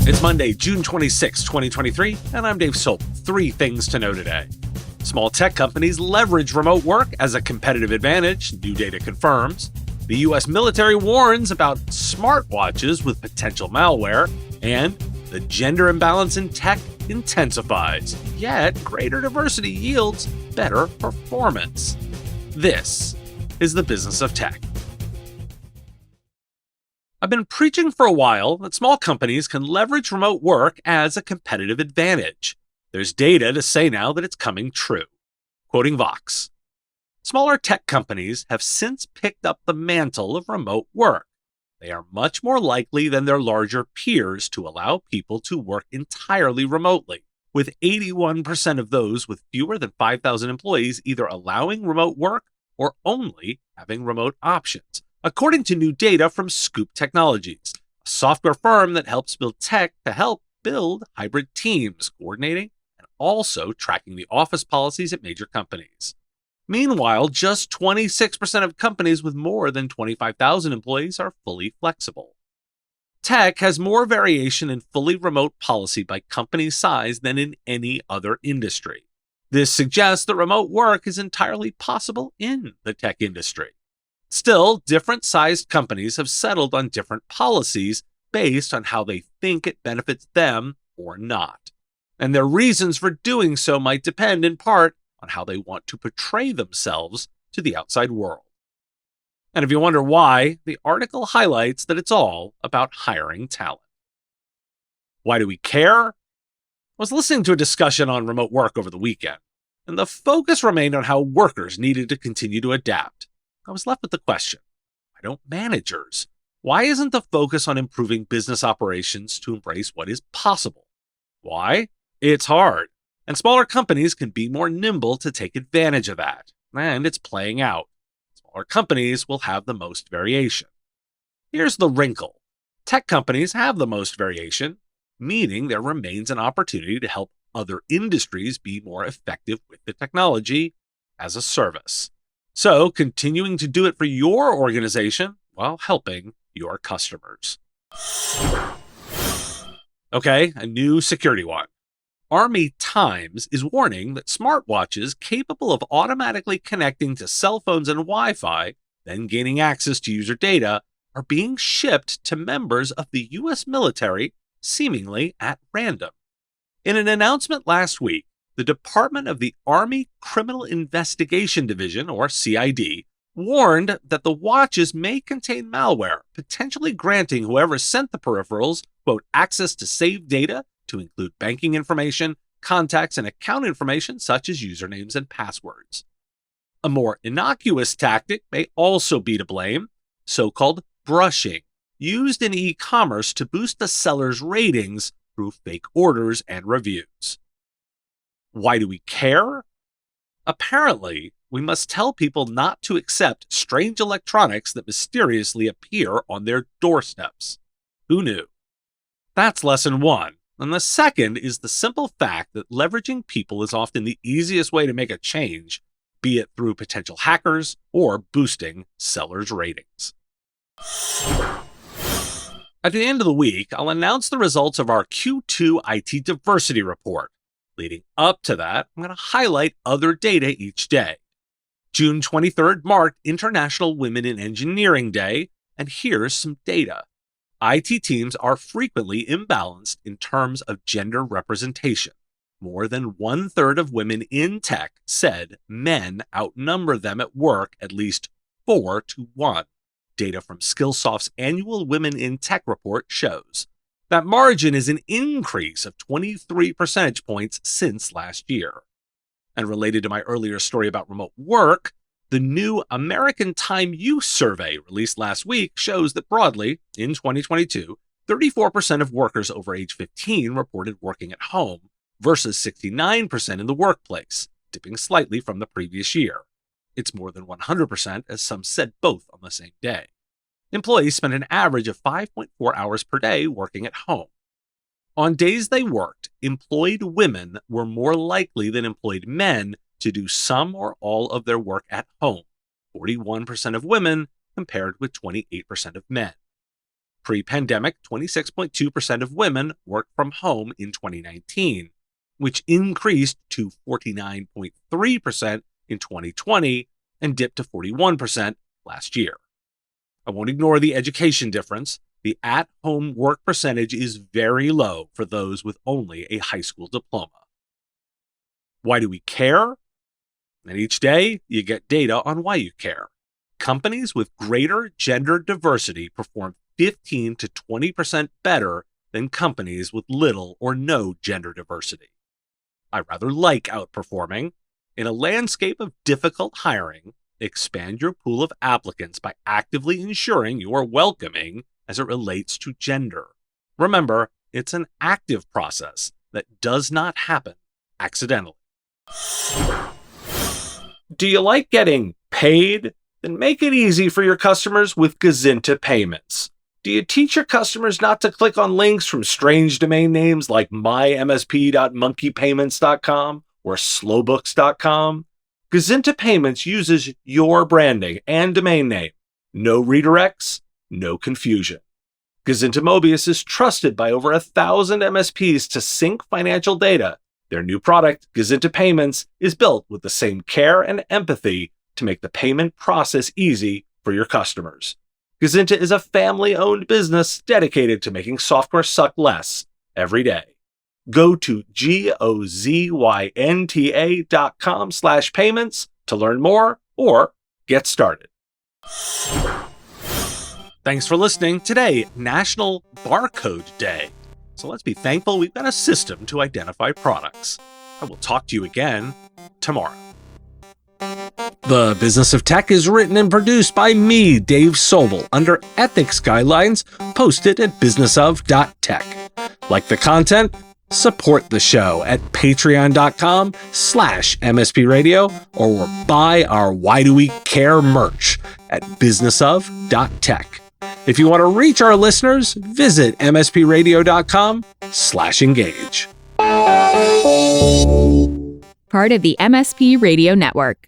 It's Monday, June 26, 2023, and I'm Dave Soap. 3 things to know today. Small tech companies leverage remote work as a competitive advantage, new data confirms. The U.S. military warns about smartwatches with potential malware, and the gender imbalance in tech intensifies, yet greater diversity yields better performance. This is the business of tech. I've been preaching for a while that small companies can leverage remote work as a competitive advantage. There's data to say now that it's coming true. Quoting Vox, smaller tech companies have since picked up the mantle of remote work. They are much more likely than their larger peers to allow people to work entirely remotely, with 81% of those with fewer than 5,000 employees either allowing remote work or only having remote options, according to new data from Scoop Technologies, a software firm that helps build tech to help build hybrid teams, coordinating and also tracking the office policies at major companies. Meanwhile, just 26% of companies with more than 25,000 employees are fully flexible. Tech has more variation in fully remote policy by company size than in any other industry. This suggests that remote work is entirely possible in the tech industry. Still, different-sized companies have settled on different policies based on how they think it benefits them or not. And their reasons for doing so might depend in part on how they want to portray themselves to the outside world. And if you wonder why, the article highlights that it's all about hiring talent. Why do we care? I was listening to a discussion on remote work over the weekend, and the focus remained on how workers needed to continue to adapt. I was left with the question, why don't managers? Why isn't the focus on improving business operations to embrace what is possible? Why? It's hard, and smaller companies can be more nimble to take advantage of that, and it's playing out. Smaller companies will have the most variation. Here's the wrinkle. Tech companies have the most variation, meaning there remains an opportunity to help other industries be more effective with the technology as a service. So, continuing to do it for your organization while helping your customers. Okay, a new security one. Army Times is warning that smartwatches capable of automatically connecting to cell phones and Wi-Fi, then gaining access to user data, are being shipped to members of the U.S. military seemingly at random. In an announcement last week, the Department of the Army Criminal Investigation Division, or CID, warned that the watches may contain malware, potentially granting whoever sent the peripherals, quote, access to saved data to include banking information, contacts, and account information such as usernames and passwords. A more innocuous tactic may also be to blame, so-called brushing, used in e-commerce to boost the seller's ratings through fake orders and reviews. Why do we care? Apparently, we must tell people not to accept strange electronics that mysteriously appear on their doorsteps. Who knew? That's lesson 1. And the second is the simple fact that leveraging people is often the easiest way to make a change, be it through potential hackers or boosting sellers' ratings. At the end of the week, I'll announce the results of our Q2 IT Diversity Report. Leading up to that, I'm going to highlight other data each day. June 23rd marked International Women in Engineering Day, and here's some data. IT teams are frequently imbalanced in terms of gender representation. More than 1/3 of women in tech said men outnumber them at work at least 4-1. Data from Skillsoft's annual Women in Tech report shows. That margin is an increase of 23 percentage points since last year. And related to my earlier story about remote work, the new American Time Use Survey released last week shows that broadly, in 2022, 34% of workers over age 15 reported working at home versus 69% in the workplace, dipping slightly from the previous year. It's more than 100%, as some said both on the same day. Employees spent an average of 5.4 hours per day working at home. On days they worked, employed women were more likely than employed men to do some or all of their work at home, 41% of women compared with 28% of men. Pre-pandemic, 26.2% of women worked from home in 2019, which increased to 49.3% in 2020 and dipped to 41% last year. I won't ignore the education difference. The at-home work percentage is very low for those with only a high school diploma. Why do we care? And each day, you get data on why you care. Companies with greater gender diversity perform 15 to 20% better than companies with little or no gender diversity. I rather like outperforming. In a landscape of difficult hiring, expand your pool of applicants by actively ensuring you are welcoming as it relates to gender. Remember, it's an active process that does not happen accidentally. Do you like getting paid? Then make it easy for your customers with Gazinta Payments. Do you teach your customers not to click on links from strange domain names like mymsp.monkeypayments.com or slowbooks.com? Gazinta Payments uses your branding and domain name. No redirects, no confusion. Gazinta Mobius is trusted by over 1,000 MSPs to sync financial data. Their new product, Gazinta Payments, is built with the same care and empathy to make the payment process easy for your customers. Gazinta is a family-owned business dedicated to making software suck less every day. Go to gozynta.com/payments to learn more or get started. Thanks for listening. Today, National Barcode Day. So let's be thankful we've got a system to identify products. I will talk to you again tomorrow. The Business of Tech is written and produced by me, Dave Sobel, under ethics guidelines posted at businessof.tech. Like the content? Support the show at patreon.com/MSP Radio or buy our Why Do We Care merch at businessof.tech. If you want to reach our listeners, visit mspradio.com/engage. Part of the MSP Radio Network.